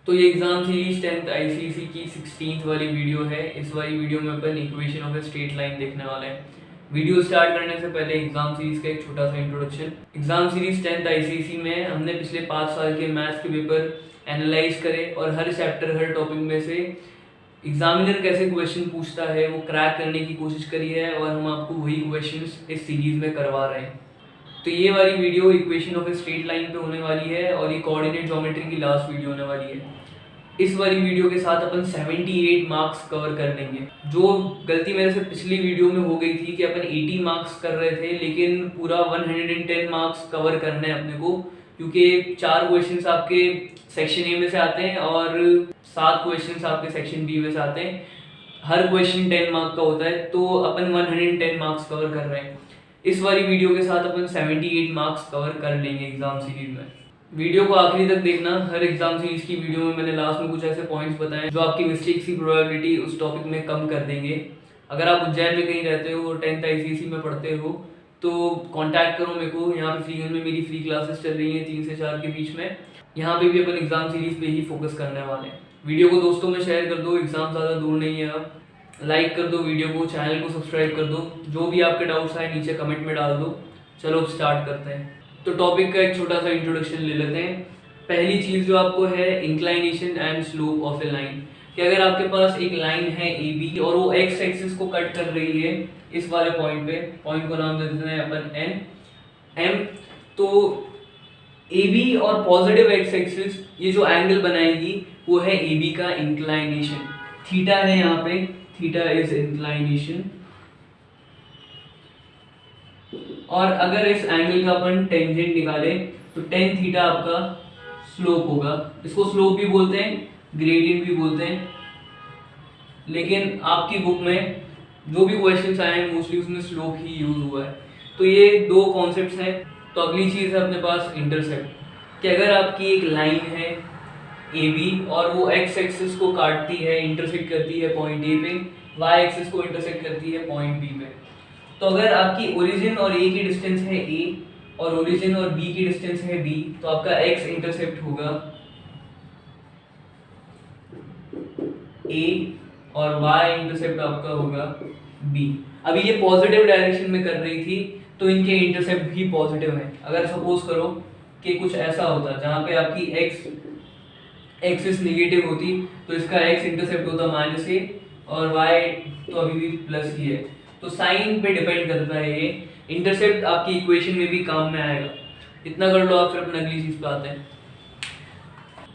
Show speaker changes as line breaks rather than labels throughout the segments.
तो ये exam series 10th ICSE की 16th वाली वीडियो है। इस वाली वीडियो में अपन equation of a straight line देखने वाले हैं। वीडियो स्टार्ट करने से पहले एग्जाम सीरीज का एक छोटा सा introduction. Exam series 10th ICSE में हमने पिछले 5 साल के मैथ्स के पेपर एनालाइज करे और हर चैप्टर हर टॉपिक में से एग्जामिनर कैसे क्वेश्चन पूछता है वो क्रैक करने की कोशिश करी है और हम आपको वही क्वेश्चंस इस सीरीज में करवा रहे हैं। तो ये वाली video equation of a straight line पे होने वाली है और ये कोऑर्डिनेट ज्योमेट्री की लास्ट वीडियो होने वाली है। इस वाली वीडियो के साथ अपन 78 मार्क्स कवर कर लेंगे। जो गलती मेरे से पिछली वीडियो में हो गई थी कि अपन 80 मार्क्स कर रहे थे, लेकिन पूरा 110 मार्क्स कवर करने हैं अपने को, क्योंकि 4 क्वेश्चंस आपके सेक्शन ए में से आते हैं और 7 क्वेश्चंस आपके सेक्शन बी में से आते हैं। हर क्वेश्चन 10 मार्क का होता है, तो अपन 110 मार्क्स कवर कर रहे हैं। इस वाली वीडियो के साथ अपन 78 मार्क्स कवर कर लेंगे एग्जाम सीरीज में। वीडियो को आखिरी तक देखना। हर एग्जाम सीरीज की वीडियो में मैंने लास्ट में कुछ ऐसे पॉइंट्स बताए जो आपकी मिस्टेक्स की प्रोबेबिलिटी उस टॉपिक में कम कर देंगे। अगर आप उज्जैन में कहीं रहते हो और 10th आईसीएसई में पढ़ते हो तो कांटेक्ट करो मेरे को। यहाँ पे फ्रीगंज में मेरी फ्री क्लासेस चल रही हैं 3 से 4 के बीच में। यहाँ पे भी अपन एग्जाम सीरीज पे ही फोकस करने वाले हैं। वीडियो को दोस्तों में शेयर कर दो, एग्जाम ज़्यादा दूर नहीं है। अब लाइक कर दो वीडियो को, चैनल को सब्सक्राइब कर दो। जो भी आपके डाउट्स आए नीचे कमेंट में डाल दो। चलो अब स्टार्ट करते हैं। तो टॉपिक का एक छोटा सा इंट्रोडक्शन ले लेते हैं। पहली चीज़ जो आपको है inclination and slope of A line, कि अगर आपके पास एक लाइन है ए बी और वो एक्स एक्सिस को कट कर रही है इस वाले पॉइंट पे, पॉइंट को नाम दे देते हैं अपन एन एम, तो ए बी और पॉजिटिव एक्स एक्सिस ये जो एंगल बनाएगी वो है ए बी का इंक्लाइनेशन। थीटा है यहाँ पे, थीटा इज इंक्लाइनेशन। और अगर इस एंगल का अपन टेंजेंट निकाले तो टेन थीटा आपका स्लोप होगा। इसको स्लोप भी बोलते हैं, ग्रेडियंट भी बोलते हैं, लेकिन आपकी बुक में जो भी क्वेश्चंस आए हैं मोस्टली उसमें स्लोप ही यूज हुआ है। तो ये 2 कॉन्सेप्ट्स हैं। तो अगली चीज़ है अपने पास इंटरसेप्ट, कि अगर आपकी एक लाइन है ए बी और वो एक्स एक्सिस को काटती है, इंटरसेक्ट करती है पॉइंट ए पे, वाई एक्सिस को इंटरसेक्ट करती है पॉइंट बी पे, तो अगर आपकी ओरिजिन और ए की डिस्टेंस है ए और ओरिजिन और बी की डिस्टेंस है बी, तो आपका एक्स इंटरसेप्ट होगा ए और वाई इंटरसेप्ट आपका होगा बी। अभी ये पॉजिटिव डायरेक्शन में कर रही थी तो इनके इंटरसेप्ट भी पॉजिटिव है। अगर सपोज करो कि कुछ ऐसा होता जहाँ पे आपकी एक्स एक्सिस नेगेटिव होती तो इसका एक्स इंटरसेप्ट होता -a और वाई तो अभी भी प्लस ही है। तो साइन पे डिपेंड करता है ये। इंटरसेप्ट आपकी इक्वेशन में भी काम में आएगा। इतना कर लो आप, फिर अपन अगली चीज पे आते हैं।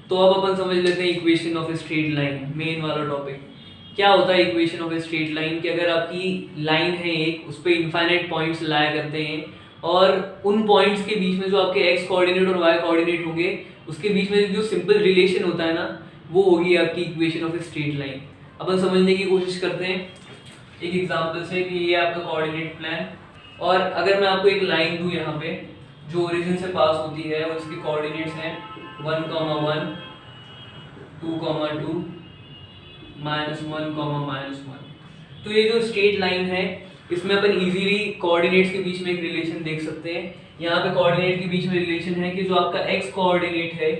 तो अब अपन समझ लेते हैं equation of a straight line, main वाला टॉपिक। क्या होता है equation of a straight line? कि अगर आपकी लाइन है एक, उस पर इनफाइनाइट पॉइंट्स लाया करते हैं और उन पॉइंट्स के बीच में जो आपके एक्स कोऑर्डिनेट और वाई कोऑर्डिनेट होंगे उसके बीच में जो सिंपल रिलेशन होता है ना, वो होगी आपकी equation of a straight line. अपन समझने की कोशिश करते हैं एक एग्जांपल से कि ये आपका कोऑर्डिनेट प्लान, और अगर मैं आपको एक लाइन दूं यहाँ पे जो ओरिजिन से पास होती है और इसके कोऑर्डिनेट्स हैं 1, 1, 2, 2, -1, -1, तो ये जो स्ट्रेट लाइन है इसमें अपन इजीली कोऑर्डिनेट्स के बीच में एक रिलेशन देख सकते हैं। यहाँ पे कोऑर्डिनेट के बीच में रिलेशन है कि जो आपका एक्स कोऑर्डिनेट है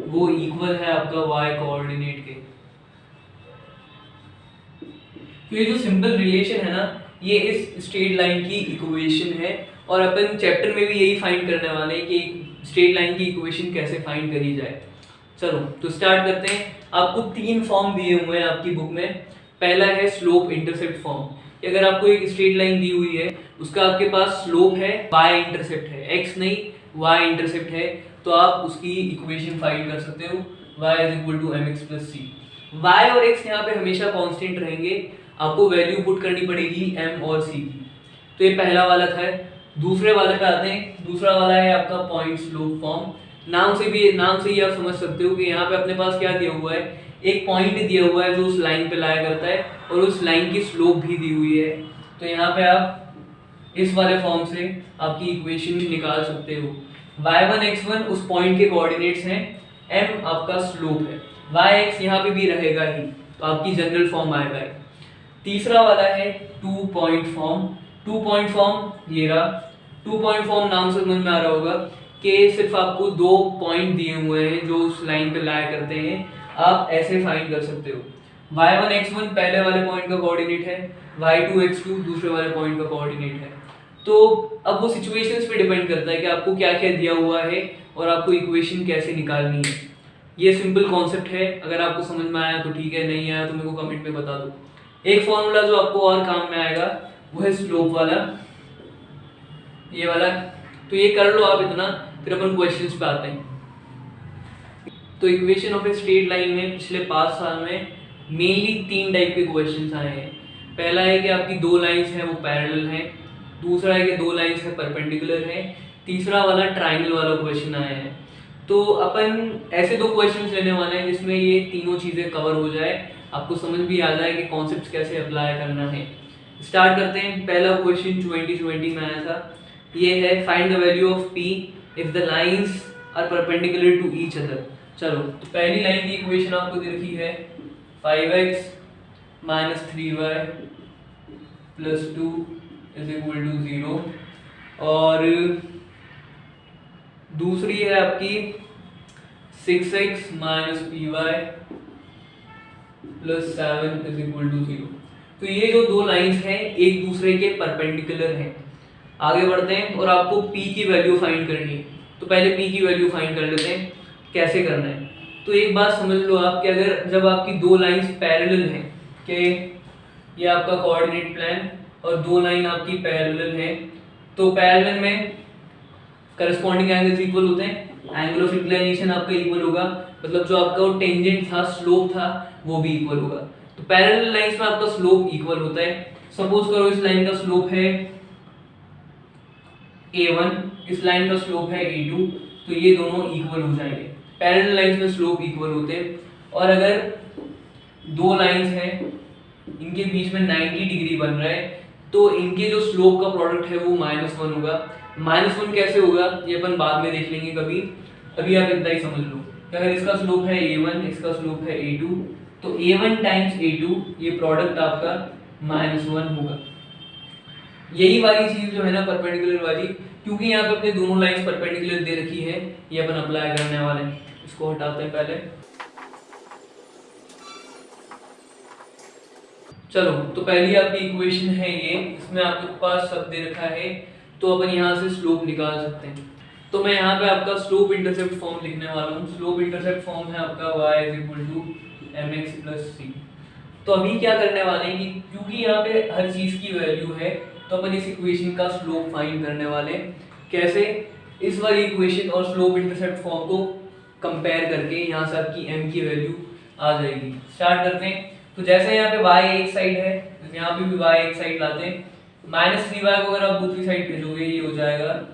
वो इक्वल है आपका वाई कोऑर्डिनेट के। तो ये जो सिंपल रिलेशन है ना, ये इस स्ट्रेट लाइन की इक्वेशन है और अपन चैप्टर में भी यही फाइंड करने वाले हैं कि स्ट्रेट लाइन की इक्वेशन कैसे फाइंड करी जाए। चलो तो स्टार्ट करते हैं। आपको 3 फॉर्म दिए हुए हैं आपकी बुक में। पहला है स्लोप इंटरसेप्ट फॉर्म, कि अगर आपको एक स्ट्रेट लाइन दी हुई है उसका आपके पास स्लोप है, वाई इंटरसेप्ट है, एक्स नहीं वाई इंटरसेप्ट है, तो आप उसकी इक्वेशन फाइंड कर सकते हो y = mx + c। y और x यहाँ पे हमेशा कांस्टेंट रहेंगे, आपको वैल्यू पुट करनी पड़ेगी m और c की। तो ये पहला वाला था। दूसरे वाले पे आते हैं। दूसरा वाला है आपका पॉइंट स्लोप फॉर्म। नाम से ही आप समझ सकते हो कि यहाँ पे अपने पास क्या दिया हुआ है, एक पॉइंट दिया हुआ है जो उस लाइन पे लाया करता है और उस लाइन की स्लोप भी दी हुई है। तो यहाँ पे आप इस वाले फॉर्म से आपकी इक्वेशन निकाल सकते हो। y1 x1 उस पॉइंट के कोऑर्डिनेट्स हैं, m आपका स्लोप है, yx यहाँ पे भी रहेगा ही, तो आपकी जनरल फॉर्म आएगा। तीसरा वाला है 2 पॉइंट फॉर्म। 2 पॉइंट फॉर्म ये रहा। 2 पॉइंट फॉर्म नाम से समझ में आ रहा होगा कि सिर्फ आपको 2 पॉइंट दिए हुए हैं जो उस लाइन पे लाई करते हैं, आप ऐसे फाइंड कर सकते हो। y1 x1 पहले वाले पॉइंट का कोऑर्डिनेट है, y2 x2 दूसरे वाले पॉइंट का कोऑर्डिनेट है। तो अब वो सिचुएशंस पे डिपेंड करता है कि आपको क्या क्या दिया हुआ है और आपको इक्वेशन कैसे निकालनी है। ये सिंपल कॉन्सेप्ट है, अगर आपको समझ में आया तो ठीक है, नहीं आया तो मेरे को कमेंट में बता दो। एक फॉर्मूला जो आपको और काम में आएगा वो है स्लोप वाला, ये वाला, तो ये कर लो आप इतना, फिर अपन क्वेश्चंस पे आते हैं। तो equation of a straight line में पिछले 5 साल में मेनली 3 टाइप के क्वेश्चंस आए हैं। पहला है कि आपकी 2 लाइंस हैं वो पैरेलल हैं, दूसरा है कि 2 लाइंस है परपेंडिकुलर है, तीसरा वाला ट्राइंगल वाला क्वेश्चन आया है। तो अपन ऐसे 2 क्वेश्चंस लेने वाले हैं जिसमें ये तीनों चीज़ें कवर हो जाए, आपको समझ भी आ जाए कि कॉन्सेप्ट कैसे अप्लाई करना है। स्टार्ट करते हैं। पहला क्वेश्चन 2020 में आया था, ये है find the value of p if the lines are perpendicular to each other. चलो, तो पहली लाइन की इक्वेशन आपको दे रखी है 5x - 3y + 2 = 0, और दूसरी है आपकी 6x - py + 7 = 0। तो ये जो 2 लाइंस हैं एक दूसरे के परपेंडिकुलर हैं। आगे बढ़ते हैं और आपको p की वैल्यू फाइंड करनी है। तो पहले p की वैल्यू फाइंड कर लेते हैं, कैसे करना है। तो एक बात समझ लो आप कि अगर जब आपकी 2 लाइंस पैरेलल हैं, कि ये आपका कोऑर्डिनेट प्लान और 2 लाइन आपकी पैरेलल हैं, तो पैरेलल में करस्पॉन्डिंग एंगल्स इक्वल होते हैं, एंगल ऑफ इंक्लिनेशन आपका इक्वल होगा, मतलब जो आपका वो टेंजेंट था, स्लोप था, वो भी इक्वल होगा। तो पैरेलल लाइंस में आपका स्लोप इक्वल होता है। सपोज करो इस लाइन का स्लोप है a1, इस लाइन का स्लोप है a2, तो ये दोनों इक्वल हो जाएंगे। पैरेलल लाइंस में स्लोप इक्वल होते हैं। और अगर 2 लाइंस हैं, इनके बीच में 90 डिग्री बन रहा है, तो इनके जो स्लोप का प्रोडक्ट है वो -1 होगा। -1 कैसे होगा ये अपन बाद में देख लेंगे कभी, अभी आप इतना ही समझ लो कि अगर इसका स्लोप है a1, इसका स्लोप है a2, तो a1 टाइम्स a2 ये प्रोडक्ट आपका -1 होगा। यही वाली चीज जो है ना परपेंडिकुलर वाली, क्योंकि यहाँ पे अपने दोनों लाइंस परपेंडिकुलर दे रखी है, ये अपन अप्लाई करने वाले हैं। इसको हटाते हैं पहले। चलो, तो पहली आपकी इक्वेशन है ये, इसमें आपके पास सब दे रखा है, तो अपन यहाँ से स्लोप निकाल सकते हैं। तो मैं यहाँ पे आपका स्लोप इंटरसेप्ट फॉर्म लिखने वाला हूँ। स्लोप इंटरसेप्ट फॉर्म है आपका y = mx + c। तो अभी क्या करने वाले हैं कि क्योंकि यहाँ पे हर चीज की वैल्यू है, तो अपन इस इक्वेशन का स्लोप फाइंड करने वाले हैं। कैसे? इस वाली इक्वेशन और स्लोप इंटरसेप्ट फॉर्म को कंपेयर करके यहाँ से आपकी m की वैल्यू आ जाएगी। स्टार्ट करते हैं। तो जैसे यहाँ पे y एक साइड है, तो यहाँ पे भी y एक साइड लाते हैं। -3y को अगर आप दूसरी साइड भेजोगे, ये हो जाएगा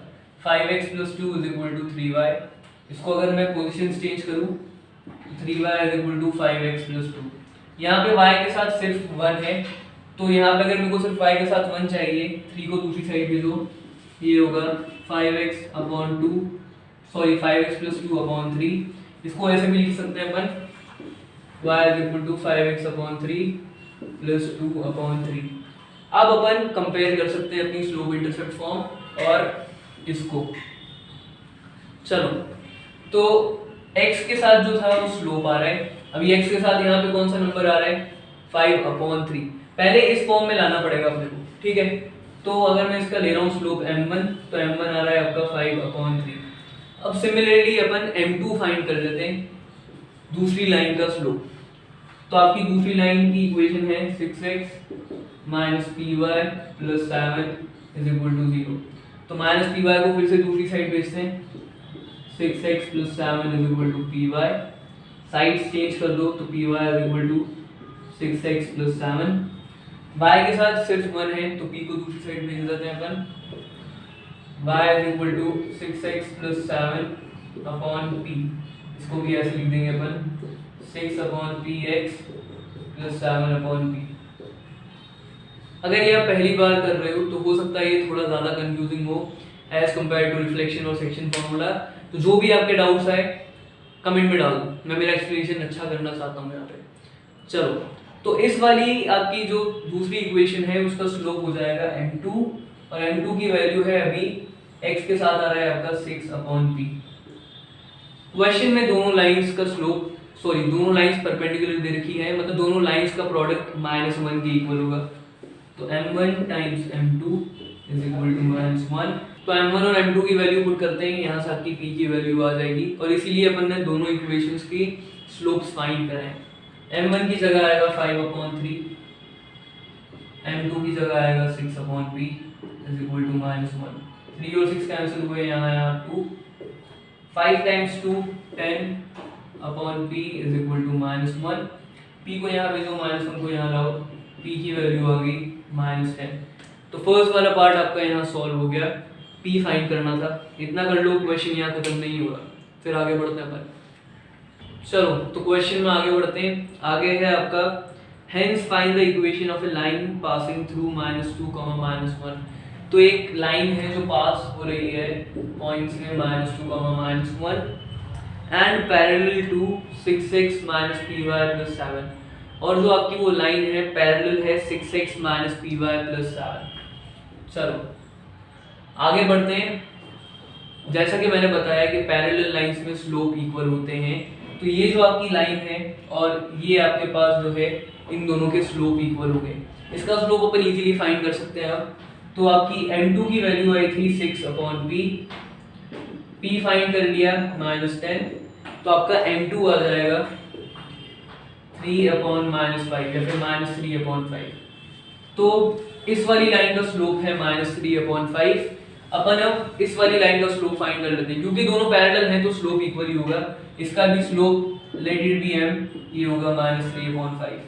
5x + 2 = 3y। इसको अगर मैं पोजीशन चेंज करूँ, 3y = 5x + 2। यहाँ पे y के साथ सिर्फ 1 है, तो यहाँ पे अगर मेरे को सिर्फ y के साथ 1 चाहिए, 3 को दूसरी साइड भेजो, ये होगा 5x + 2/3। इसको ऐसे भी लिख सकते हैं अपन, y = 5x/3 + 2/3। अब अपन कंपेयर कर सकते हैं अपनी स्लोप इंटरसेप्ट फॉर्म और इसको। चलो, तो x के साथ जो था वो स्लोप आ रहा है। अभी x के साथ यहाँ पे कौन सा नंबर आ रहा है? 5/3। पहले इस फॉर्म में लाना पड़ेगा अपने को, ठीक है। तो अगर मैं इसका ले रहा हूँ स्लोप m1, तो m1 आ रहा है आपका 5/3। अब सिमिलरली अपन m2 फाइंड कर लेते हैं, दूसरी लाइन का स्लोप। तो आपकी दूसरी लाइन की इक्वेशन है 6x - py + 7 = 0। तो -py को फिर से दूसरी साइड भेजते हैं, 6x + 7 = py। साइड्स चेंज कर दो, तो py = 6x + 7। y के साथ सिर्फ 1 है, तो p को दूसरी साइड भेज देते हैं अपन, y = 6x + 7/p। इसको भी ऐसे लिख देंगे अपन, 6/px + 7/p। अगर ये आप पहली बार कर रहे हो तो हो सकता है ये थोड़ा ज़्यादा कंफ्यूजिंग हो एज कम्पेयर टू रिफ्लेक्शन और सेक्शन फॉर्मूला। तो जो भी आपके डाउट्स आए कमेंट में डाल दो, मैं मेरा एक्सप्लेनेशन अच्छा करना चाहता हूँ यहाँ पे। चलो, तो इस वाली आपकी जो दूसरी इक्वेशन है उसका स्लोप हो जाएगा m2, और m2 की वैल्यू है अभी x के साथ आ रहा है आपका 6/p। क्वेश्चन में दोनों लाइंस का स्लोप दोनों लाइंस परपेंडिकुलर दे रखी है, मतलब दोनों लाइंस का प्रोडक्ट -1 के इक्वल होगा। तो m1 times m2 is equal to -1। तो m1 और m2 की वैल्यू पुट करते हैं, यहाँ से आपकी p की वैल्यू आ जाएगी और इसीलिए अपन ने दोनों इक्वेशंस की स्लोप्स फाइंड करें। m1 की जगह आएगा 5/3, m2 की जगह आएगा 6/p इज इक्वल टू -1। 3 और 6 कैंसिल हुए, यहाँ 2। 5 times 2 10/p is equal to -1। p को यहाँ भेजो, -1 को यहाँ लाओ, p की वैल्यू आ गई -10। तो फर्स्ट वाला पार्ट आपका यहाँ सॉल्व हो गया। p फाइंड करना था, इतना कर लो, क्वेश्चन यहाँ खत्म नहीं हुआ। फिर आगे बढ़ते हैं अपन। चलो तो क्वेश्चन में आगे बढ़ते हैं। आगे है आपका hence find the equation of a line passing through -2, -1। तो एक लाइन है जो पास हो रही है पॉइंट्स में -2, -1 and parallel to 6x - py + 7। और जो आपकी वो लाइन है पैरेलल है 6x - py + 7। चलो आगे बढ़ते हैं। जैसा कि मैंने बताया कि पैरेलल लाइंस में स्लोप इक्वल होते हैं, तो ये जो आपकी लाइन है और ये आपके पास जो है इन दोनों के स्लोप इक्वल हो गए। इसका स्लोप अपन इजीली फाइंड कर सकते हैं। अब तो आपकी m2 की वैल्यू आई थी 6/p, p फाइंड कर लिया -10, तो आपका m2 आ जाएगा 3/-5 या फिर -3/5। तो इस वाली लाइन का स्लोप है -3/5। अपन अब इस वाली लाइन का स्लोप फाइंड कर लेते हैं, क्योंकि दोनों पैरेलल हैं तो स्लोप इक्वल ही होगा। इसका भी slope let it be m, ये होगा -3/5।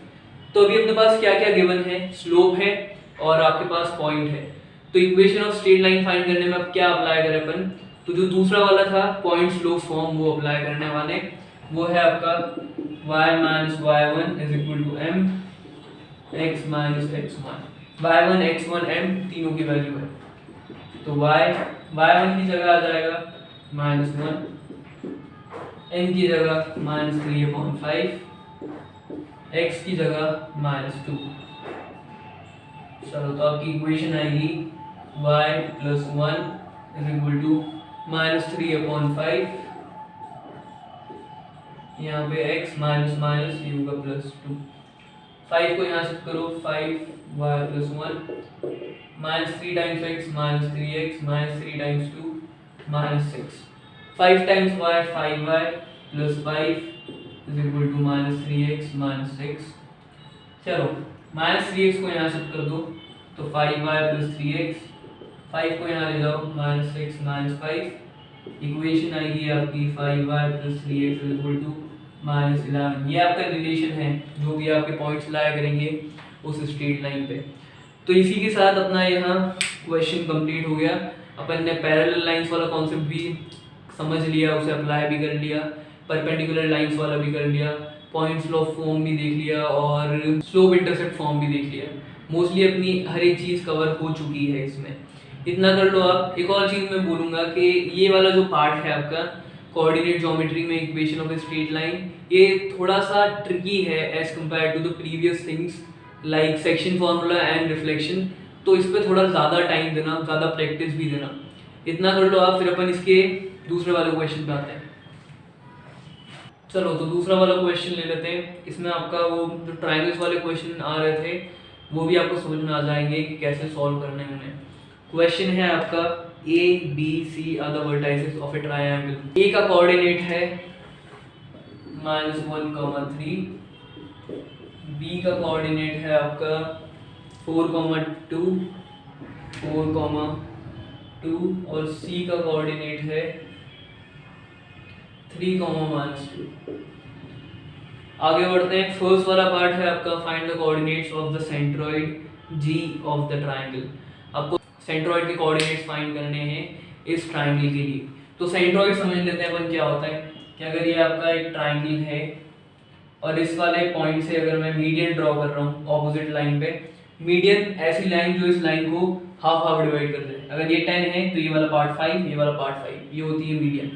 तो अभी अपने पास क्या क्या गिवन है, स्लोप है और आपके पास पॉइंट है। तो equation of straight line find करने में अब क्या अप्लाई करें अपन, तो जो दूसरा वाला था पॉइंट स्लोप फॉर्म वो अप्लाई करने वाले। वो है आपका y - y1 is equal to m x - x1। y1 x1 m तीनों की वैल्यू है, तो y1 की जगह आ जाएगा -1, m की जगह -3/5, x की जगह -2। चलो तो आपकी इक्वेशन आएगी y + 1 इज इक्वल टू -3/5, यहाँ पे x माइनस ये होगा +2। 5 को यहाँ शिफ्ट करो, 5y + 1 -3 times x -3x -3 times 2 -6। 5 times y 5y + 5 is equal to -3x -6। चलो -3x को यहाँ शिफ्ट कर दो, तो 5y + 3x, 5 को यहाँ ले जाओ, -6 -5, इक्वेशन आएगी आपकी 5y + 3x is equal to -11। ये आपका रिलेशन है जो भी आपके पॉइंट्स लाया करेंगे उस स्ट्रेट लाइन पे। तो इसी के साथ अपना यहाँ क्वेश्चन कंप्लीट हो गया। अपन ने पैरेलल लाइंस वाला कॉन्सेप्ट भी समझ लिया, उसे अप्लाई भी कर लिया, परपेंडिकुलर लाइंस वाला भी कर लिया, पॉइंट स्लोप फॉर्म भी देख लिया और स्लोप इंटरसेप्ट फॉर्म भी देख लिया। मोस्टली अपनी हर एक चीज़ कवर हो चुकी है इसमें। इतना कर लो आप। एक और चीज़ मैं बोलूँगा कि ये वाला जो पार्ट है आपका कोऑर्डिनेट ज्योमेट्री में equation of a straight line, ये थोड़ा सा ट्रिकी है as compare to the previous things like section formula and reflection. तो इस पर थोड़ा ज़्यादा टाइम देना, ज़्यादा प्रैक्टिस भी देना। इतना कर लो आप, फिर अपन इसके दूसरे वाले क्वेश्चन पे आते हैं। चलो तो दूसरा वाला क्वेश्चन ले लेते हैं। इसमें आपका वो जो ट्राइंगल्स वाले क्वेश्चन आ रहे थे वो भी आपको समझ में आ जाएंगे कि कैसे सॉल्व करने हैं उन्हें। क्वेश्चन है आपका A, B, C are the vertices of a triangle. A का कोऑर्डिनेट है -1,3, B का कोऑर्डिनेट है आपका 4,2, 4,2 और C का कोऑर्डिनेट है 3,-2। आगे बढ़ते हैं। फर्स्ट वाला पार्ट है आपका find the coordinates of the centroid G of the triangle. आपको सेंट्रॉइड के कोऑर्डिनेट्स फाइंड करने हैं इस ट्रायंगल के लिए। तो सेंट्रॉइड समझ लेते हैं अपन क्या होता है कि अगर ये आपका एक ट्रायंगल है और इस वाले पॉइंट से अगर मैं मीडियन ड्रॉ कर रहा हूँ ऑपोजिट लाइन पे, मीडियन ऐसी लाइन जो इस लाइन को हाफ हाफ डिवाइड कर दे। अगर ये 10 है तो ये वाला पार्ट 5, ये वाला पार्ट 5, ये होती है मीडियन।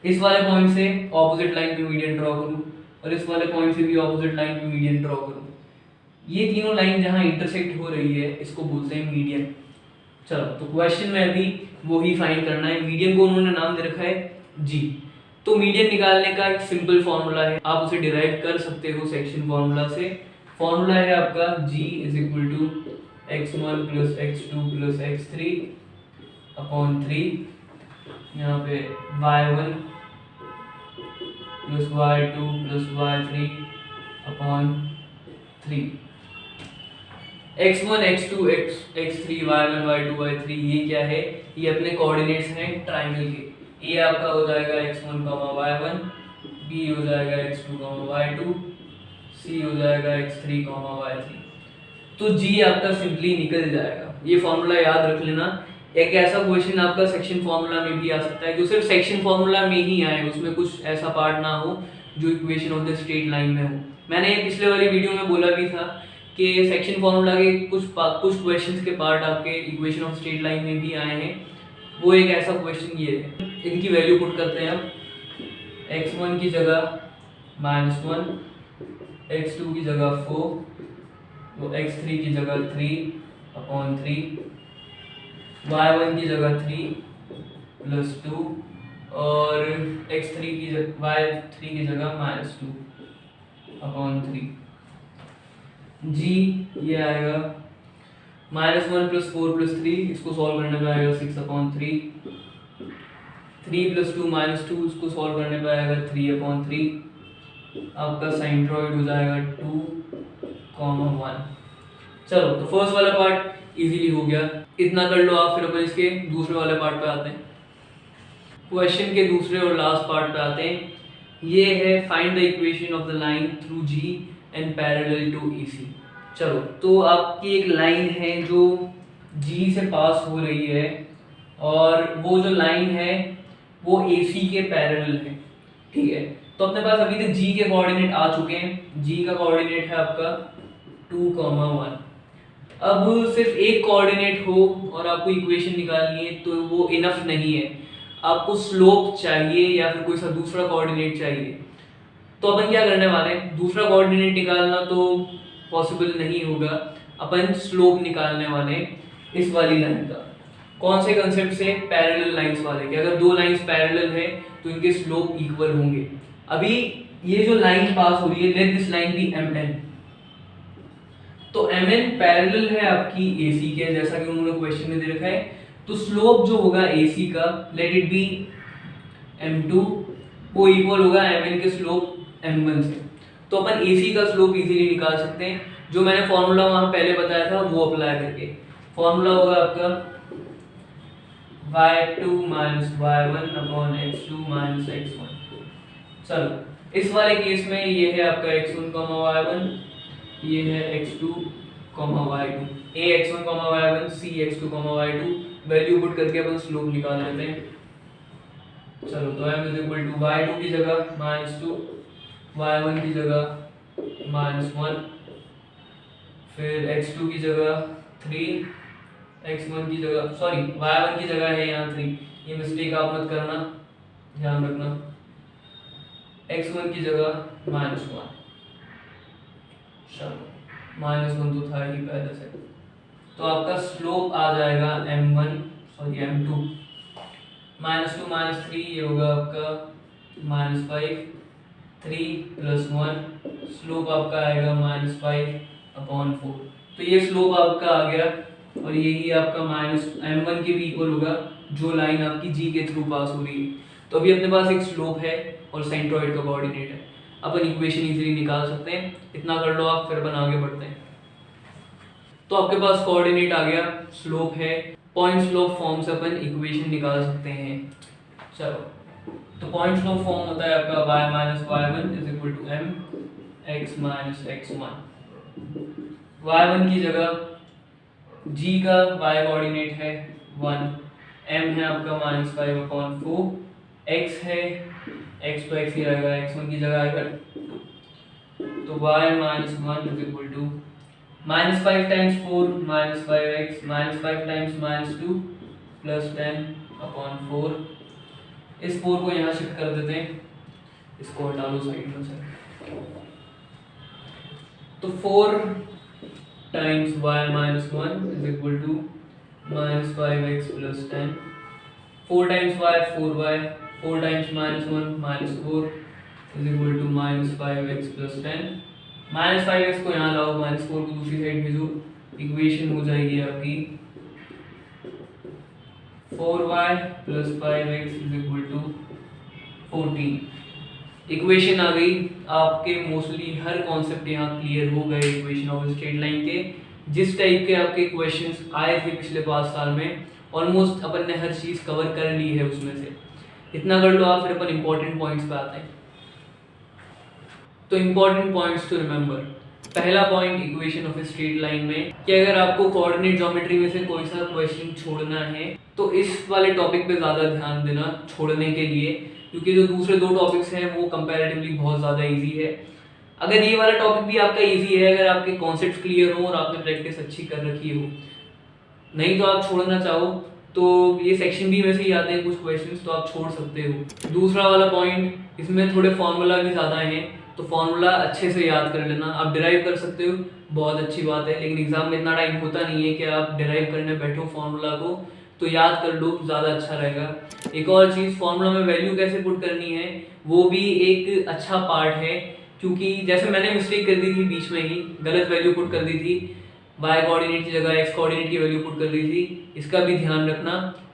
इस वाले पॉइंट से ऑपोजिट लाइन पे मीडियन ड्रॉ करूँ और इस वाले पॉइंट से भी ऑपोजिट लाइन पे मीडियन ड्रॉ करूँ। ये तीनों लाइन जहाँ इंटरसेक्ट हो रही है इसको बोलते हैं मीडियन। चलो तो क्वेश्चन में अभी वो ही फाइंड करना है। मीडियन को उन्होंने नाम दे रखा है जी। तो मीडियन निकालने का एक सिंपल फॉर्मूला है, आप उसे डिराइव कर सकते हो सेक्शन फॉर्मूला से। फॉर्मूला है आपका g is equal to x1 plus x2 plus x3 upon 3, यहाँ पे y1 plus y2 plus y3 upon 3। x1 x2 x3 y1 y2 y3 ये क्या है, ये अपने कोऑर्डिनेट्स हैं ट्राइंगल के। ये आपका हो जाएगा x1 y1, b हो जाएगा x2 y2, c हो जाएगा x3 y3। तो g आपका सिंपली निकल जाएगा। ये फॉर्मूला याद रख लेना। एक ऐसा क्वेश्चन आपका सेक्शन फॉर्मूला में भी आ सकता है जो सिर्फ सेक्शन फॉर्मूला में ही आए, उसमें कुछ ऐसा पार्ट ना हो जो equation of the straight line में हो। मैंने ये पिछले वाली वीडियो में बोला भी था कि सेक्शन फॉर्मूला के कुछ क्वेश्चंस के पार्ट आपके इक्वेशन ऑफ स्ट्रेट लाइन में भी आए हैं। वो एक ऐसा क्वेश्चन ये है। इनकी वैल्यू पुट करते हैं अब। x1 की जगह -1, x2 की जगह 4, तो x3 की जगह 3 अपॉन 3, y1 की जगह 3 प्लस 2 और y3 की जगह -2 अपॉन 3। जी ये आएगा -1 प्लस 4 प्लस 3, इसको सॉल्व करने पे आएगा 6 अपॉन 3। 3 प्लस 2 -2, इसको सॉल्व करने पे आएगा 3 अपॉन 3। आपका साइंट्रॉइड हो जाएगा 2, 1। चलो तो फर्स्ट वाला पार्ट इजीली हो गया, इतना कर लो आप। फिर अपन इसके दूसरे वाले पार्ट पे आते हैं। क्वेश्चन के दूसरे और लास्ट पार्ट पे आते हैं। ये है find the equation of the line through G and parallel to AC। चलो तो आपकी एक लाइन है जो G से पास हो रही है और वो जो लाइन है वो AC के पैरेलल है, ठीक है। तो अपने पास अभी तक G के कोऑर्डिनेट आ चुके हैं। G का कोऑर्डिनेट है आपका 2, 1। अब सिर्फ एक कोऑर्डिनेट हो और आपको इक्वेशन निकालनी है तो वो इनफ नहीं है, आपको स्लोप चाहिए या फिर कोई सा दूसरा कोऑर्डिनेट चाहिए। तो अपन क्या करने वाले हैं, दूसरा कोऑर्डिनेट निकालना तो पॉसिबल नहीं होगा, अपन स्लोप निकालने वाले हैं इस वाली लाइन का। कौन से कंसेप्ट से, पैरेलल लाइंस वाले के। अगर दो लाइंस पैरेलल है तो इनके स्लोप इक्वल होंगे। अभी ये जो लाइन पास हो रही है, let this line be MN, तो MN पैरेलल है आपकी AC के, जैसा कि उन्होंने क्वेश्चन में दे रखा है। तो स्लोप जो होगा AC का, लेट इट बी M2, वो इक्वल होगा MN के स्लोप M1 से। तो अपन AC का स्लोप इजीली निकाल सकते हैं, जो मैंने फॉर्मूला वहां पहले बताया था वो अप्लाई करके। फॉर्मूला होगा आपका y2 minus y1 upon x2 minus x1। चलो इस वाले केस में ये है आपका x1 y1, ये है x2 y2, a x1 y1, c x2 y2। Value put करके अपन स्लोप निकाल लेते हैं। चलो तो m is equal to y2 की जगह -2, y1 की जगह -1, फिर x2 की जगह 3, x1 की जगह सॉरी y1 की जगह है यहाँ 3, ये मिस्टेक आप मत करना, ध्यान रखना। x1 की जगह -1, चलो -1 तो था ही पहले से। तो आपका स्लोप आ जाएगा M2 -2 -3, ये होगा आपका -5, 3 + 1, स्लोप आपका आएगा -5/4। तो ये स्लोप आपका आ गया और यही आपका M1 के भी इक्वल होगा जो लाइन आपकी G के थ्रू पास हो रही है। तो अभी अपने पास एक स्लोप है और सेंट्रोइड का कोऑर्डिनेट है, अपन इक्वेशन इजीली निकाल सकते हैं। इतना कर लो आप, फिर अपन आगे बढ़ते हैं। तो आपके पास कोऑर्डिनेट आ गया, स्लोप है, पॉइंट स्लोप फॉर्म से अपन इक्वेशन निकाल सकते हैं। चलो तो पॉइंट स्लोप फॉर्म होता है आपका y minus y1 is equal to m x minus x1। y1 की जगह g का y कोऑर्डिनेट है 1, m है आपका -5/4, x है x तो x ही रहेगा, x1 की जगह आएगा 2, तो y minus 1 is equal to -5 times 4 -5x -5 times -2 plus 10/4। इस 4 को यहाँ शिफ्ट कर देते हैं, इसको हटा लो साइड में से। तो 4 times y minus 1 is equal to minus 5x plus 10, 4 times y 4y, 4 times minus 1 minus 4 is equal to minus 5x plus 10। Minus 5x को यहाँ लाओ, माइनस 4 को दूसरी साइड भेजो, इक्वेशन हो जाएगी आपकी 4y plus 5x is equal to 14। Equation आ गई आपके। मोस्टली हर कॉन्सेप्ट यहाँ क्लियर हो गए इक्वेशन ऑफ स्ट्रेट लाइन के। जिस टाइप के आपके क्वेश्चंस आए थे पिछले 5 साल में, ऑलमोस्ट अपन ने हर चीज़ कवर कर ली है उसमें से। इतना कर लो आप, फिर अपन इंपॉर्टेंट पॉइंट्स पे आते हैं। तो इंपॉर्टेंट पॉइंट्स टू रिमेंबर। पहला point equation of straight line में कि अगर आपको कोऑर्डिनेट ज्योमेट्री में से कोई सा क्वेश्चन छोड़ना है तो इस वाले टॉपिक पे ज़्यादा ध्यान देना छोड़ने के लिए, क्योंकि जो दूसरे 2 टॉपिक्स हैं वो कंपैरेटिवली बहुत ज़्यादा इजी है। अगर ये वाला टॉपिक भी आपका इजी है, अगर आपके कॉन्सेप्ट्स क्लियर हो और आपने प्रैक्टिस अच्छी कर रखी हो, नहीं तो आप छोड़ना चाहो तो ये सेक्शन बी में से ही आते हैं कुछ क्वेश्चंस, तो आप छोड़ सकते हो। दूसरा वाला पॉइंट, इसमें थोड़े फॉर्मूला भी ज़्यादा हैं, तो फॉर्मूला अच्छे से याद कर लेना। आप डिराइव कर सकते हो, बहुत अच्छी बात है, लेकिन एग्जाम में इतना टाइम होता नहीं है कि आप डिराइव करने बैठो फॉर्मूला को, तो याद कर लो, ज़्यादा अच्छा रहेगा। एक और चीज़, फॉर्मूला में वैल्यू कैसे पुट करनी है वो भी एक अच्छा पार्ट है, क्योंकि जैसे मैंने मिस्टेक कर दी थी बीच में ही, गलत वैल्यू पुट कर दी थी, y कोऑर्डिनेट की जगह x कोऑर्डिनेट की वैल्यू पुट कर दी थी, इसका भी ध्यान रखना।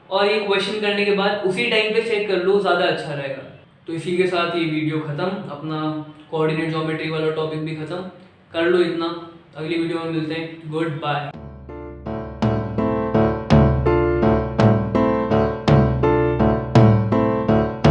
और ये क्वेश्चन करने के बाद उसी टाइम पे चेक कर लो, ज़्यादा अच्छा रहेगा। तो इसी के साथ ये वीडियो ख़त्म, अपना कोऑर्डिनेट ज्योमेट्री वाला टॉपिक भी ख़त्म कर लो इतना। अगली वीडियो में मिलते हैं, गुड बाय।